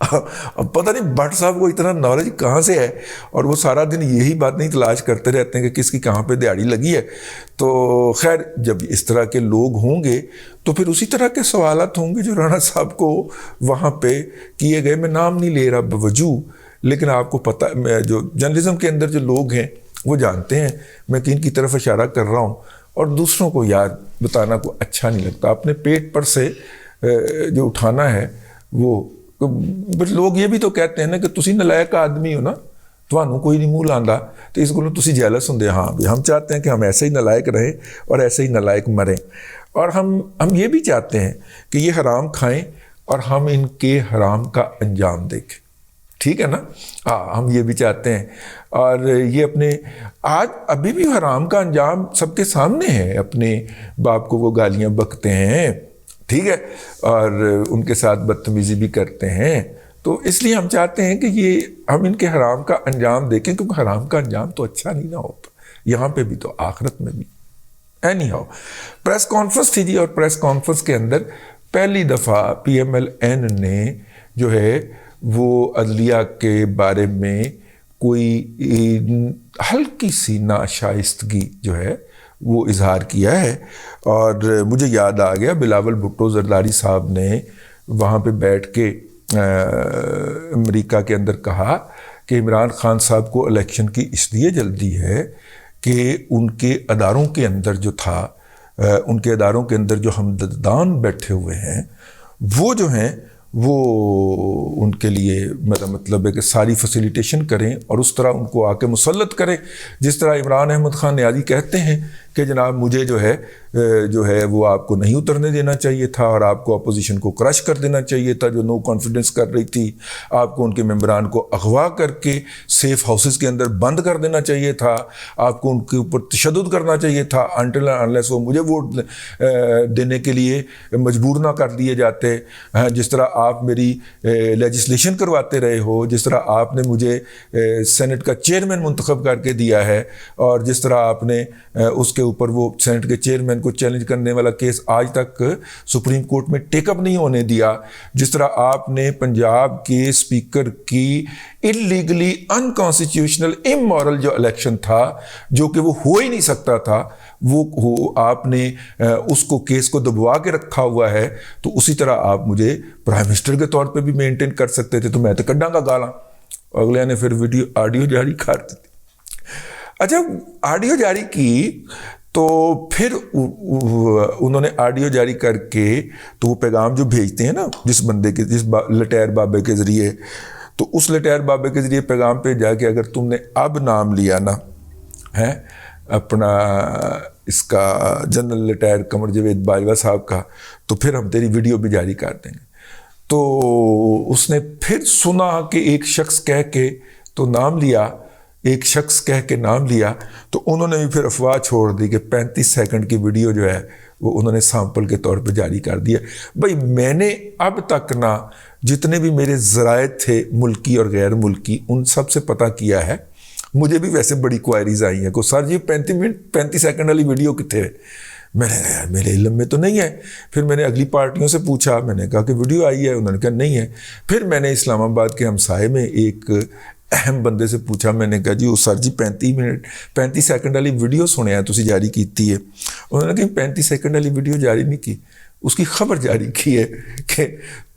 اب پتہ نہیں بٹ صاحب کو اتنا نالج کہاں سے ہے، اور وہ سارا دن یہی بات نہیں تلاش کرتے رہتے ہیں کہ کس کی کہاں پہ دیہڑی لگی ہے. تو خیر جب اس طرح کے لوگ ہوں گے تو پھر اسی طرح کے سوالات ہوں گے جو رانا صاحب کو وہاں پہ کیے گئے. میں نام نہیں لے رہا بوجو، لیکن آپ کو پتہ جو جرنلزم کے اندر جو لوگ ہیں وہ جانتے ہیں میں کن کی طرف اشارہ کر رہا ہوں. اور دوسروں کو یاد بتانا کو اچھا نہیں لگتا، اپنے پیٹ پر سے جو اٹھانا ہے وہ. لوگ یہ بھی تو کہتے ہیں نا کہ تسی نلائق آدمی ہو نا، تھانوں کوئی نہیں منہ لاندا، تو اس کو تسی جیلس ہوندے. ہاں بھی ہم چاہتے ہیں کہ ہم ایسے ہی نلائق رہیں اور ایسے ہی نلائق مریں. اور ہم یہ بھی چاہتے ہیں کہ یہ حرام کھائیں اور ہم ان کے حرام کا انجام دیکھیں. ٹھیک ہے نا؟ ہاں ہم یہ بھی چاہتے ہیں. اور یہ اپنے آج ابھی بھی حرام کا انجام سب کے سامنے ہے. اپنے باپ کو وہ گالیاں بکتے ہیں، ٹھیک ہے، اور ان کے ساتھ بدتمیزی بھی کرتے ہیں. تو اس لیے ہم چاہتے ہیں کہ یہ ہم ان کے حرام کا انجام دیکھیں، کیونکہ حرام کا انجام تو اچھا نہیں نہ ہوتا، یہاں پہ بھی تو آخرت میں بھی. اینی ہاؤ پریس کانفرنس تھی جی، اور پریس کانفرنس کے اندر پہلی دفعہ پی ایم ایل این نے جو ہے وہ عدلیہ کے بارے میں کوئی ہلکی سی ناشائستگی جو ہے وہ اظہار کیا ہے. اور مجھے یاد آ گیا بلاول بھٹو زرداری صاحب نے وہاں پہ بیٹھ کے امریکہ کے اندر کہا کہ عمران خان صاحب کو الیکشن کی اس لیے جلدی ہے کہ ان کے اداروں کے اندر جو تھا، ان کے اداروں کے اندر جو ہمدردان بیٹھے ہوئے ہیں وہ جو ہیں وہ ان کے لیے مطلب ہے کہ ساری فیسیلیٹیشن کریں اور اس طرح ان کو آ کے مسلط کریں، جس طرح عمران احمد خان نیازی کہتے ہیں کہ جناب مجھے جو ہے وہ آپ کو نہیں اترنے دینا چاہیے تھا، اور آپ کو اپوزیشن کو کرش کر دینا چاہیے تھا جو نو کانفیڈنس کر رہی تھی. آپ کو ان کے ممبران کو اغوا کر کے سیف ہاؤسز کے اندر بند کر دینا چاہیے تھا. آپ کو ان کے اوپر تشدد کرنا چاہیے تھا انٹل انلیس وہ مجھے ووٹ دینے کے لیے مجبور نہ کر دیے جاتے. جس طرح آپ میری لیجسلیشن کرواتے رہے ہو، جس طرح آپ نے مجھے سینٹ کا چیئرمین منتخب کر کے دیا ہے، اور جس طرح آپ نے اس کے اوپر وہ سینٹ کے چیئرمین کو چیلنج کرنے والا کیس آج تک سپریم کورٹ میں ٹیک اپ نہیں ہونے دیا، جس طرح آپ نے پنجاب کے اسپیکر کی انلیگلی انکانسٹیٹیوشنل امورل جو الیکشن تھا جو کہ وہ ہو ہی نہیں سکتا تھا، وہ آپ نے اس کو کیس کو دبوا کے رکھا ہوا ہے. تو اسی طرح آپ مجھے پرائم منسٹر کے طور پہ بھی مینٹین کر سکتے تھے، تو میں تو کڈاں گا گالاں. اگلے نے پھر آڈیو جاری کر دی. اچھا آڈیو جاری کی تو پھر انہوں نے آڈیو جاری کر کے تو وہ پیغام جو بھیجتے ہیں نا جس بندے کے، جس لٹیر بابے کے ذریعے، تو اس لٹیر بابے کے ذریعے پیغام پہ جا کے اگر تم نے اب نام لیا نا ہے اپنا اس کا جنرل لٹیر قمر جاوید باجوہ صاحب کا، تو پھر ہم تیری ویڈیو بھی جاری کر دیں گے. تو اس نے پھر سنا کہ ایک شخص کہہ کے تو نام لیا، ایک شخص کہہ کے نام لیا، تو انہوں نے بھی پھر افواہ چھوڑ دی کہ 35 سیکنڈ کی ویڈیو جو ہے وہ انہوں نے سیمپل کے طور پہ جاری کر دیا. بھائی میں نے اب تک نہ جتنے بھی میرے ذرائع تھے ملکی اور غیر ملکی ان سب سے پتہ کیا ہے. مجھے بھی ویسے بڑی کوائریز آئی ہیں، کو سر جی 35 سیکنڈ والی ویڈیو کتنے ہے؟ میں نے کہا یار میرے علم میں تو نہیں ہے. پھر میں نے اگلی پارٹیوں سے پوچھا، میں نے کہا کہ ویڈیو آئی ہے، انہوں نے کہا نہیں ہے. پھر میں نے اسلام آباد کے ہمسائے میں ایک اہم بندے سے پوچھا، میں نے کہا جی وہ سر جی 35 سیکنڈ والی ویڈیو سنے ہیں تسی جاری کیتی ہے؟ انہوں نے کہا 35 سیکنڈ والی ویڈیو جاری نہیں کی، اس کی خبر جاری کی ہے کہ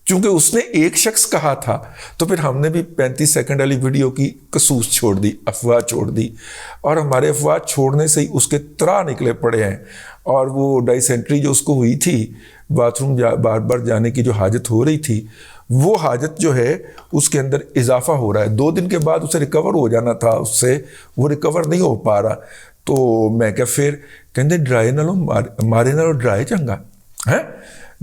چونکہ اس نے ایک شخص کہا تھا تو پھر ہم نے بھی 35 سیکنڈ والی ویڈیو کی کسوس چھوڑ دی، افواہ چھوڑ دی. اور ہمارے افواہ چھوڑنے سے ہی اس کے ترا نکلے پڑے ہیں. اور وہ ڈائسینٹری جو اس کو ہوئی تھی، باتھ روم بار بار جانے کی جو حاجت ہو رہی تھی، وہ حاجت جو ہے اس کے اندر اضافہ ہو رہا ہے. 2 دن کے بعد اسے ریکور ہو جانا تھا، اس سے وہ ریکور نہیں ہو پا رہا. تو میں کہا پھر کہندے ڈرائے نالوں مارے نالوں ڈرائے چنگا ہے.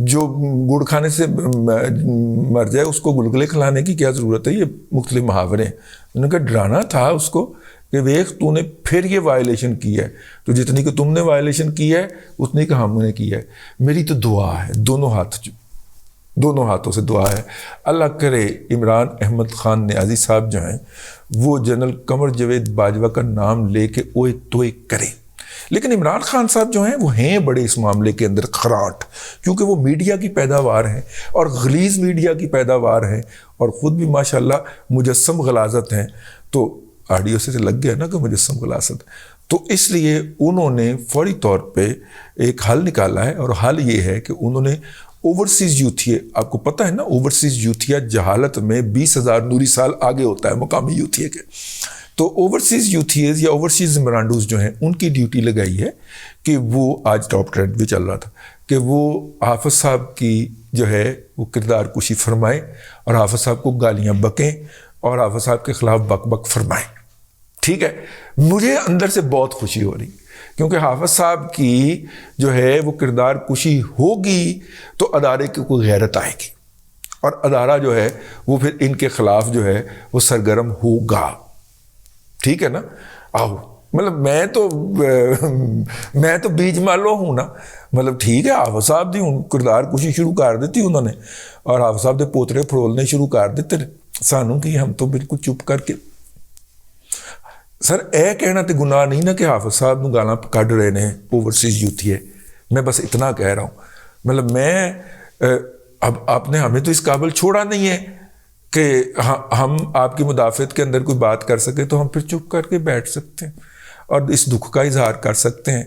جو گڑ کھانے سے مر جائے اس کو گلگلے کھلانے کی کیا ضرورت ہے؟ یہ مختلف محاورے ہیں. انہوں نے کہا ڈرانا تھا اس کو کہ ویخ تو نے پھر یہ وائلیشن کی ہے، تو جتنی کہ تم نے وائلیشن کی ہے اتنی کہ ہم نے کی ہے. میری تو دعا ہے، دونوں ہاتھوں سے دعا ہے، اللہ کرے عمران احمد خان نیازی صاحب جو ہیں وہ جنرل قمر جاوید باجوہ کا نام لے کے اوئے توئے کریں. لیکن عمران خان صاحب جو ہیں وہ ہیں بڑے اس معاملے کے اندر خراٹ، کیونکہ وہ میڈیا کی پیداوار ہیں اور غلیظ میڈیا کی پیداوار ہیں اور خود بھی ماشاءاللہ مجسم غلاظت ہیں. تو آڈیو سے لگ گیا نا کہ مجسم غلاظت، تو اس لیے انہوں نے فوری طور پہ ایک حل نکالا ہے، اور حل یہ ہے کہ انہوں نے اوورسیز یوتھیے، آپ کو پتہ ہے نا اوورسیز یوتھیا جہالت میں 20,000 نوری سال آگے ہوتا ہے مقامی یوتھیے کے. تو اوورسیز یوتھیز یا اوورسیز ممبرانڈوز جو ہیں ان کی ڈیوٹی لگائی ہے کہ وہ آج ٹاپ ٹرینڈ بھی چل رہا تھا کہ وہ حافظ صاحب کی جو ہے وہ کردار کشی فرمائیں اور حافظ صاحب کو گالیاں بکیں اور حافظ صاحب کے خلاف بک بک فرمائیں. ٹھیک ہے، مجھے اندر سے بہت خوشی ہو رہی کیونکہ حافظ صاحب کی جو ہے وہ کردار کشی ہوگی تو ادارے کی کوئی غیرت آئے گی اور ادارہ جو ہے وہ پھر ان کے خلاف جو ہے وہ سرگرم ہوگا. ٹھیک ہے نا. آؤ مطلب میں تو بیج مالو ہوں نا، مطلب ٹھیک ہے حافظ صاحب دی ہوں کردار کشی شروع کر دیتی انہوں نے اور حافظ صاحب دے پوترے فرولنے شروع کر دیتے سانوں کی، ہم تو بالکل چپ کر کے. سر اے کہنا تے گناہ نہیں نا کہ حافظ صاحب نو گالاں کڈ رہے نے اوورسیز یوتھی ہے، میں بس اتنا کہہ رہا ہوں. مطلب میں اب آپ نے ہمیں تو اس قابل چھوڑا نہیں ہے کہ ہم آپ کی مدافعت کے اندر کوئی بات کر سکے تو ہم پھر چپ کر کے بیٹھ سکتے ہیں اور اس دکھ کا اظہار کر سکتے ہیں.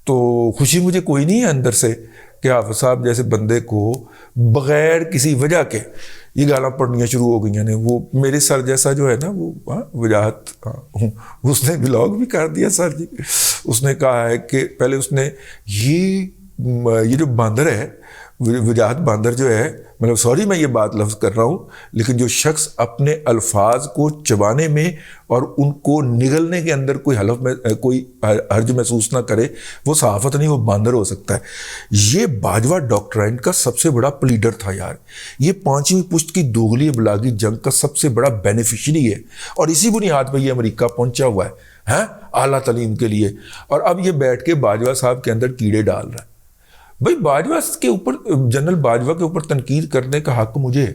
تو خوشی مجھے کوئی نہیں ہے اندر سے کہ حافظ صاحب جیسے بندے کو بغیر کسی وجہ کے یہ گالاں پڑھنیاں شروع ہو گئی ہیں. وہ میرے سر جیسا جو ہے نا وہ وجاہت اس نے بلاگ بھی کر دیا سر جی. اس نے کہا ہے کہ پہلے اس نے یہ جو باندر ہے وجاہت باندر جو ہے، مطلب سوری میں یہ بات لفظ کر رہا ہوں، لیکن جو شخص اپنے الفاظ کو چبانے میں اور ان کو نگلنے کے اندر کوئی حلف میں کوئی حرج محسوس نہ کرے وہ صحافت نہیں، وہ باندر ہو سکتا ہے. یہ باجوہ ڈاکٹرائن کا سب سے بڑا پلیڈر تھا یار. یہ 5ویں پشت کی دوغلی ابلاغی جنگ کا سب سے بڑا بینیفیشری ہے اور اسی بنیاد پہ یہ امریکہ پہنچا ہوا ہے اعلیٰ تعلیم کے لیے. اور اب یہ بیٹھ کے باجوہ صاحب کے اندر کیڑے ڈال رہا ہے. بھائی باجوہ کے اوپر، جنرل باجوہ کے اوپر تنقید کرنے کا حق مجھے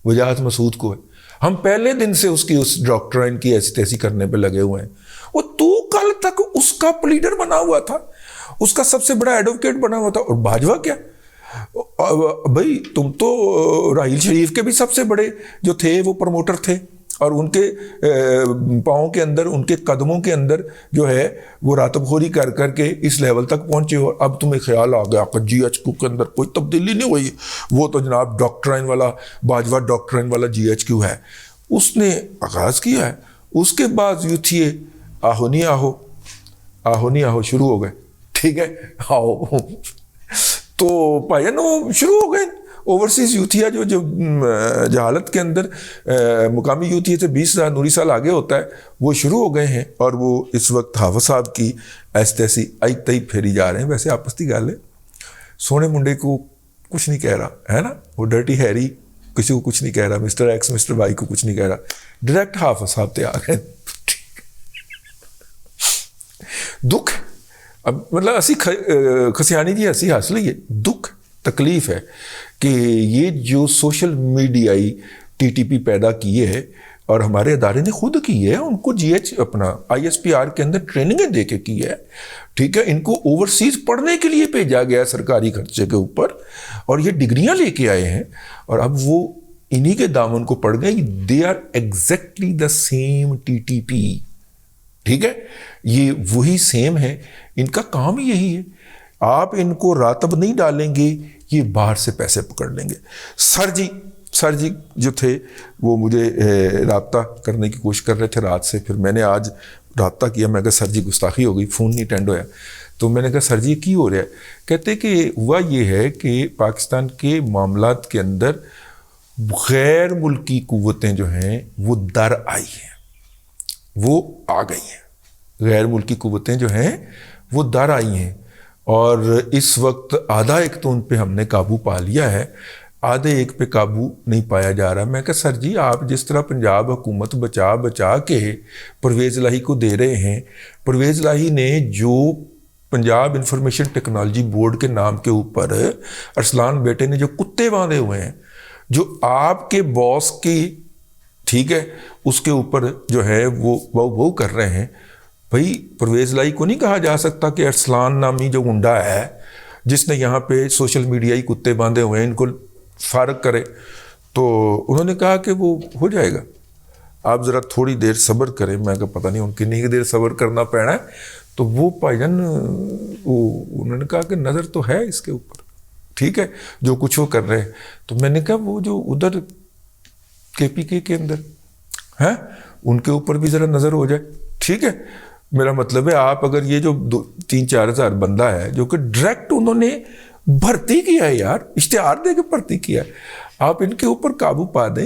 وجاہت مسعود کو ہے. ہم پہلے دن سے اس ڈاکٹرائن کی ایسی تیسی کرنے پہ لگے ہوئے ہیں. وہ تو کل تک اس کا پلیڈر بنا ہوا تھا، اس کا سب سے بڑا ایڈوکیٹ بنا ہوا تھا، اور باجوہ کیا بھائی تم تو راحیل شریف کے بھی سب سے بڑے جو تھے وہ پروموٹر تھے اور ان کے پاؤں کے اندر، ان کے قدموں کے اندر جو ہے وہ راتب خوری کر کر کے اس لیول تک پہنچے ہو. اب تمہیں خیال آ گیا کہ جی ایچ کیو کے اندر کوئی تبدیلی نہیں ہوئی، وہ تو جناب ڈاکٹرائن والا باجوہ ڈاکٹرائن والا جی ایچ کیو ہے. اس نے آغاز کیا ہے. اس کے بعد یوتھیے آہو نہیں آہو، آہو نہیں آہو شروع ہو گئے. ٹھیک ہے، آؤ تو بھائی نا شروع ہو گئے. اوورسیز یوتھیا جو جہالت کے اندر مقامی یوتھیا سے 20,000 نوری سال آگے ہوتا ہے وہ شروع ہو گئے ہیں اور وہ اس وقت حافظ صاحب کی ایسی تیسی آئی تئی پھیری جا رہے ہیں. ویسے آپس کی گل ہے، سونے منڈے کو کچھ نہیں کہہ رہا ہے نا، وہ ڈرٹی ہیری کسی کو کچھ نہیں کہہ رہا، مسٹر ایکس مسٹر وائی کو کچھ نہیں کہہ رہا، ڈائریکٹ حافظ صاحب تیار ہیں. دکھ اب مطلب اسی خسیانی جی اسی حاصل ہے، دکھ تکلیف ہے کہ یہ جو سوشل میڈیائی ٹی ٹی پی پیدا کیے ہے اور ہمارے ادارے نے خود کی ہے، ان کو جی ایچ اپنا آئی ایس پی آر کے اندر ٹریننگیں دے کے کی ہے. ٹھیک ہے، ان کو اوورسیز پڑھنے کے لیے بھیجا گیا سرکاری خرچے کے اوپر اور یہ ڈگریاں لے کے آئے ہیں اور اب وہ انہی کے دامن کو پڑ گئے. They are exactly the same T T P. ٹھیک ہے، یہ وہی سیم ہے، ان کا کام ہی یہی ہے. آپ ان کو راتب نہیں ڈالیں گے یہ باہر سے پیسے پکڑ لیں گے. سر جی جو تھے وہ مجھے رابطہ کرنے کی کوشش کر رہے تھے رات سے، پھر میں نے آج رابطہ کیا. میں کہا سر جی گستاخی ہو گئی، فون نہیں اٹینڈ ہوا. تو میں نے کہا سر جی کی ہو رہا ہے؟ کہتے کہ ہوا یہ ہے کہ پاکستان کے معاملات کے اندر غیر ملکی قوتیں جو ہیں وہ در آئی ہیں، وہ آ گئی ہیں. غیر ملکی قوتیں جو ہیں وہ در آئی ہیں اور اس وقت آدھا ایک تو ان پہ ہم نے قابو پا لیا ہے، آدھے ایک پہ قابو نہیں پایا جا رہا. میں کہا سر جی آپ جس طرح پنجاب حکومت بچا کے پرویز الہی کو دے رہے ہیں، پرویز الہی نے جو پنجاب انفارمیشن ٹیکنالوجی بورڈ کے نام کے اوپر ارسلان بیٹے نے جو کتے باندھے ہوئے ہیں، جو آپ کے باس کی ٹھیک ہے اس کے اوپر جو ہے وہ کر رہے ہیں، بھائی پرویز لائی کو نہیں کہا جا سکتا کہ ارسلان نامی جو گنڈا ہے جس نے یہاں پہ سوشل میڈیائی کتے باندھے ہوئے ہیں ان کو فارغ کرے. تو انہوں نے کہا کہ وہ ہو جائے گا, آپ ذرا تھوڑی دیر صبر کریں. میں کہا پتہ نہیں ان کتنی دیر صبر کرنا پینا ہے. تو وہ بھائی جان انہوں نے کہا کہ نظر تو ہے اس کے اوپر, ٹھیک ہے جو کچھ وہ کر رہے ہیں. تو میں نے کہا وہ جو ادھر KPK کے اندر ہیں ان کے اوپر بھی ذرا نظر ہو جائے, ٹھیک ہے. میرا مطلب ہے آپ اگر یہ جو 3-4 ہزار بندہ ہے جو کہ ڈائریکٹ انہوں نے بھرتی کیا ہے یار, اشتہار دے کے بھرتی کیا ہے, آپ ان کے اوپر قابو پا دیں,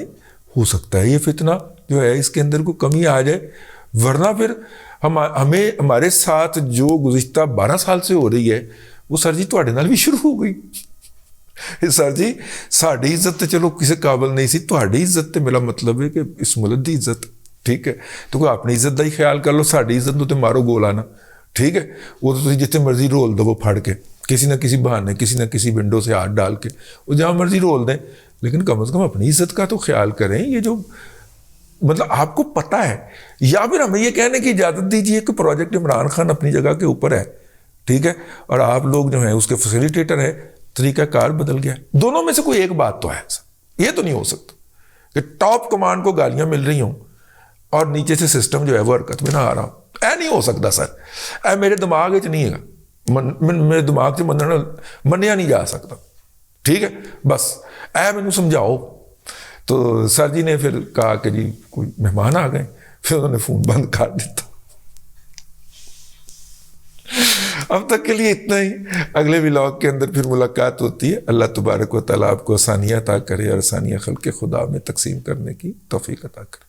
ہو سکتا ہے یہ فتنہ جو ہے اس کے اندر کوئی کمی آ جائے. ورنہ پھر ہمیں ہمارے ساتھ جو گزشتہ 12 سال سے ہو رہی ہے وہ سر جی تواڈے نال بھی شروع ہو گئی. سر جی ساڈی عزت تو چلو کسی قابل نہیں سی, تواڈی عزت تے میرا مطلب ہے کہ اس ملک دی عزت, ٹھیک ہے. تو کوئی اپنی عزت کا ہی خیال کر لو, ساڈی عزت نو تے مارو گول آنا, ٹھیک ہے. وہ تو جتنے مرضی رول دو پھاڑ کے کسی نہ کسی بہانے کسی نہ کسی ونڈو سے ہاتھ ڈال کے وہ جہاں مرضی رول دیں, لیکن کم از کم اپنی عزت کا تو خیال کریں. یہ جو مطلب آپ کو پتہ ہے, یا پھر ہمیں یہ کہنے کی اجازت دیجیے کہ پروجیکٹ عمران خان اپنی جگہ کے اوپر ہے, ٹھیک ہے, اور آپ لوگ جو ہیں اس کے فیسیلیٹیٹر ہیں, طریقہ کار بدل گیا. دونوں میں سے کوئی ایک بات تو ہے سر, یہ تو نہیں ہو سکتا کہ ٹاپ کمانڈ کو گالیاں مل رہی ہوں اور نیچے سے سسٹم جو ہے وہ حرکت میں نہ آ رہا ہوں. نہیں ہو سکتا سر, میرے دماغ چ نہیں ہے, میرے دماغ سے منیا نہیں جا سکتا, ٹھیک ہے. بس مینوں سمجھاؤ. تو سر جی نے پھر کہا کہ جی کوئی مہمان آ گئے, پھر انہوں نے فون بند کر دیتا. اب تک کے لیے اتنا ہی. اگلے ولاگ کے اندر پھر ملاقات ہوتی ہے. اللہ تبارک و تعالیٰ آپ کو آسانیاں عطا کرے اور آسانیاں خلق خدا میں تقسیم کرنے کی توفیق عطا کرے.